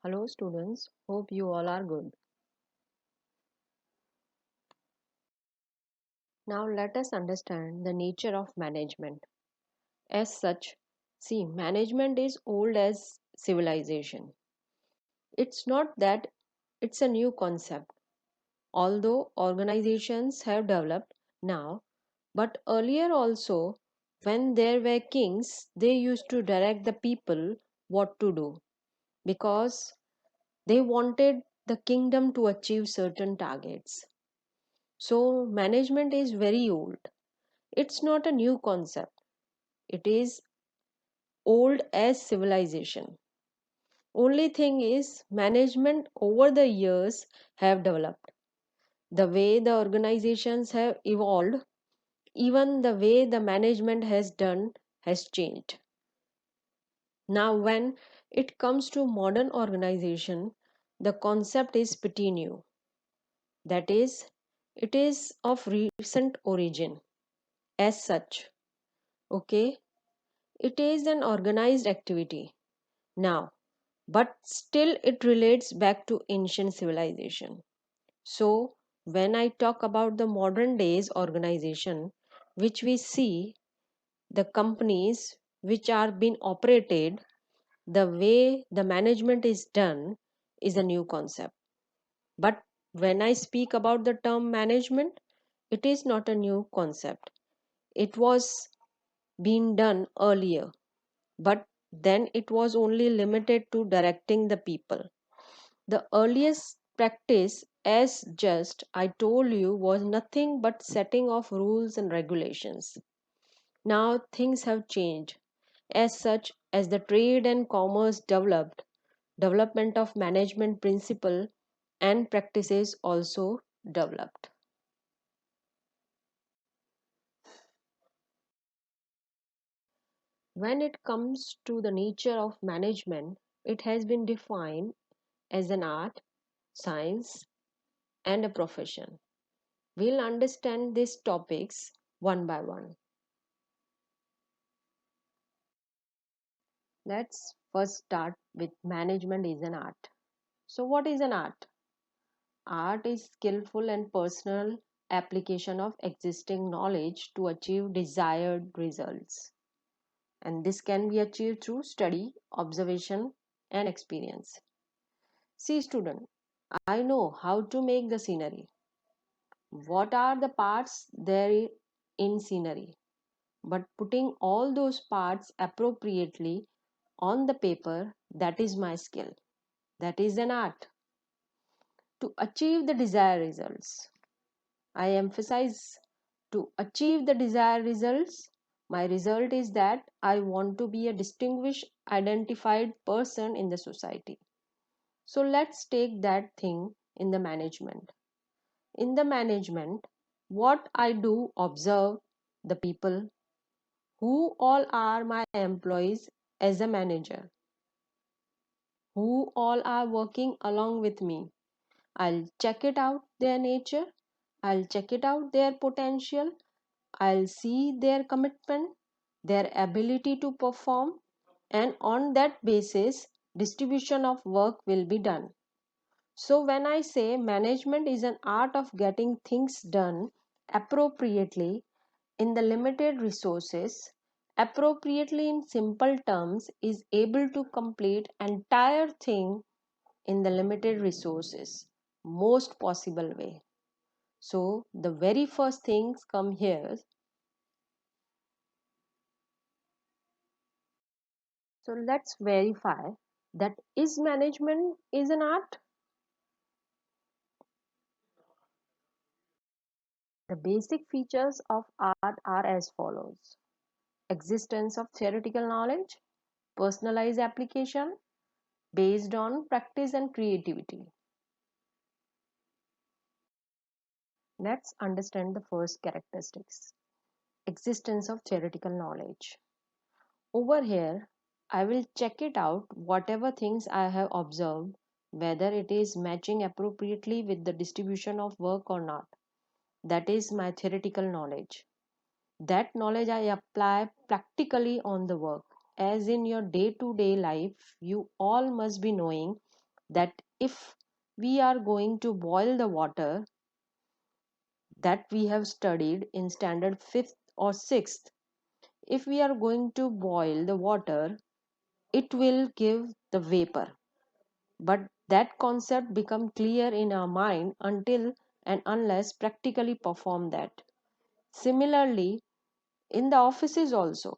Hello students, hope you all are good. Now let us understand the nature of management. As such, see, management is old as civilization. It's not that it's a new concept, although organizations have developed now, but earlier also, when there were kings, they used to direct the people what to do because they wanted the kingdom to achieve certain targets. So, management is very old. It's not a new concept, it is old as civilization. Only thing is, management over the years have developed. The way the organizations have evolved, even the way the management has done has changed. Now, when it comes to modern organization, the concept is pretty new. That is, it is of recent origin. As such, okay, it is an organized activity now, but still it relates back to ancient civilization. So, when I talk about the modern days organization, which we see the companies which are being operated, the way the management is done is a new concept. But when I speak about the term management, it is not a new concept. It was being done earlier, but then it was only limited to directing the people. The earliest practice, as just I told you, was nothing but setting of rules and regulations. Now things have changed. As such, as the trade and commerce developed, development of management principle and practices also developed. When it comes to the nature of management, it has been defined as an art, science, and a profession. We'll understand these topics one by one. Let's first start with management is an art. So, what is an art? Art is skillful and personal application of existing knowledge to achieve desired results. And this can be achieved through study, observation, and experience. See, student, I know how to make the scenery. What are the parts there in scenery? But putting all those parts appropriately on the paper, that is my skill. That is an art. To achieve the desired results, I emphasize to achieve the desired results. My result is that I want to be a distinguished, identified person in the society. So let's take that thing in the management. In the management, what I do observe the people who all are my employees as a manager, who all are working along with me. I'll check it out their nature, I'll check it out their potential, I'll see their commitment, their ability to perform, and on that basis, distribution of work will be done. So, when I say management is an art of getting things done appropriately in the limited resources, appropriately in simple terms, is able to complete entire thing in the limited resources most possible way. So, the very first things come here. So let's verify that is management is an art. The basic features of art are as follows: existence of theoretical knowledge, personalized application based on practice and creativity. Let's understand the first characteristics: existence of theoretical knowledge. Over here, I will check it out whatever things I have observed, whether it is matching appropriately with the distribution of work or not. That is my theoretical knowledge. That knowledge I apply practically on the work. As in your day to day life, you all must be knowing that if we are going to boil the water that we have studied in standard 5th or 6th, if we are going to boil the water, it will give the vapor. But that concept become clear in our mind until and unless practically perform that. Similarly, in the offices also,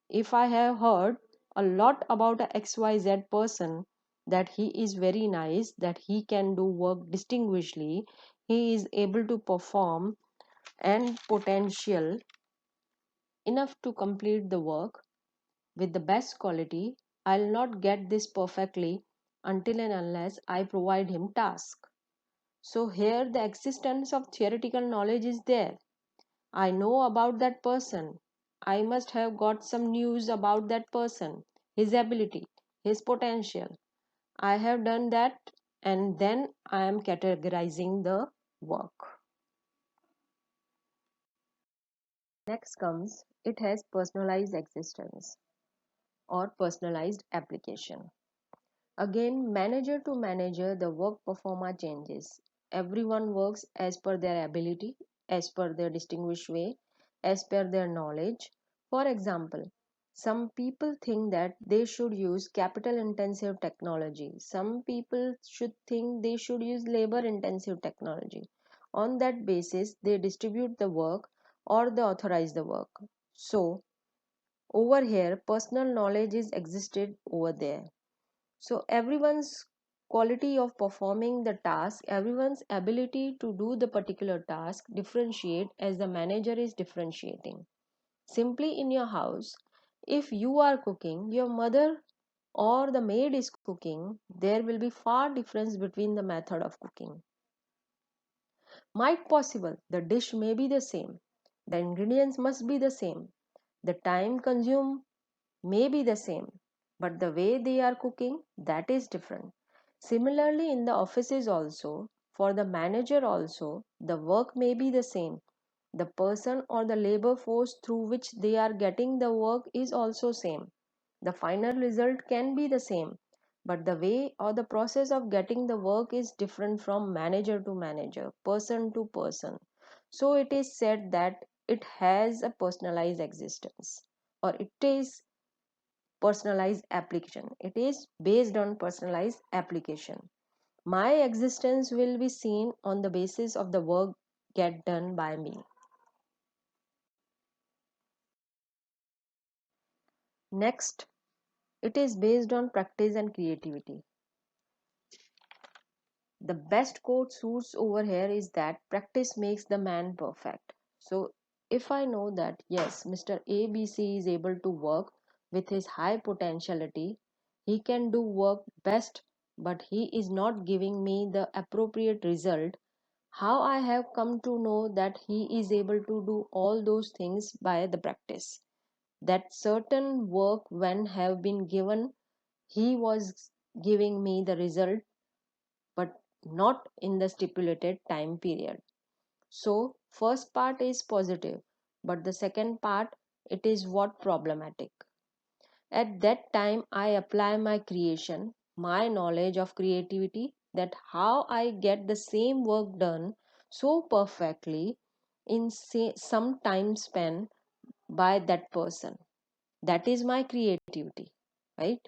if I have heard a lot about a XYZ person, that he is very nice, that he can do work distinguishedly, he is able to perform and potential enough to complete the work with the best quality, I'll not get this perfectly until and unless I provide him task. So here the existence of theoretical knowledge is there. I know about that person. I must have got some news about that person, his ability, his potential. I have done that, and then I am categorizing the work. Next comes it has personalized existence or personalized application. Again, manager to manager, the work performer changes. Everyone works as per their ability, as per their distinguished way, as per their knowledge. For example, some people think that they should use capital intensive technology. Some people should think they should use labor intensive technology. On that basis, they distribute the work or they authorize the work. So, over here, personal knowledge is existed over there, so everyone's quality of performing the task, everyone's ability to do the particular task differentiate as the manager is differentiating. Simply in your house, if you are cooking, your mother or the maid is cooking, there will be far difference between the method of cooking. Might possible the dish may be the same, the ingredients must be the same, the time consumed may be the same, but the way they are cooking, that is different. Similarly, in the offices also, for the manager also, the work may be the same. The person or the labor force through which they are getting the work is also same. The final result can be the same, but the way or the process of getting the work is different from manager to manager, person to person. So it is said that it has a personalized existence, or it is personalized application. It is based on personalized application. My existence will be seen on the basis of the work get done by me. Next, it is based on practice and creativity. The best quote suits over here is that practice makes the man perfect. So if I know that yes, Mr. ABC is able to work with his high potentiality, he can do work best, but he is not giving me the appropriate result. How I have come to know that he is able to do all those things by the practice. That certain work when have been given, he was giving me the result but not in the stipulated time period. So first part is positive, but the second part, it is what problematic. At that time I apply my creation, my knowledge of creativity, that how I get the same work done so perfectly in some time span by that person. That is my creativity, right?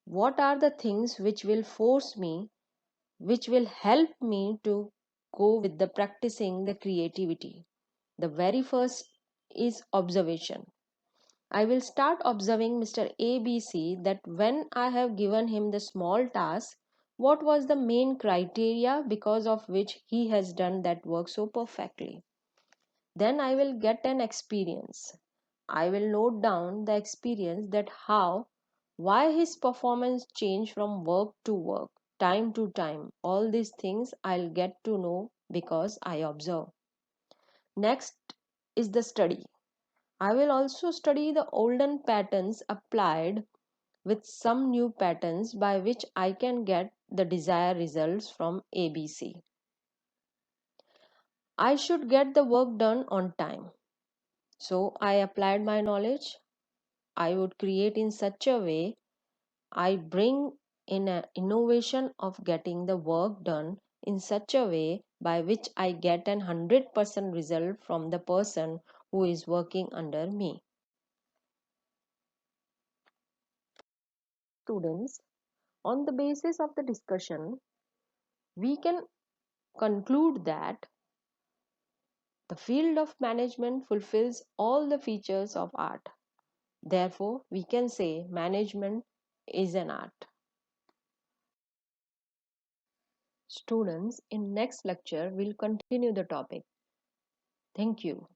What are the things which will force me, which will help me to go with the practicing the creativity? The very first is observation. I will start observing Mr. ABC, that when I have given him the small task, what was the main criteria because of which he has done that work so perfectly. Then I will get an experience. I will note down the experience, that how, why his performance changed from work to work, time to time. All these things I'll get to know because I observe. Next is the study. I will also study the olden patterns applied with some new patterns by which I can get the desired results from ABC. I should get the work done on time. So I applied my knowledge. I would create in such a way I bring in an innovation of getting the work done in such a way by which I get an 100% result from the person who is working under me. Students, on the basis of the discussion, we can conclude that the field of management fulfills all the features of art. Therefore, we can say management is an art. Students, in next lecture, we'll continue the topic. Thank you.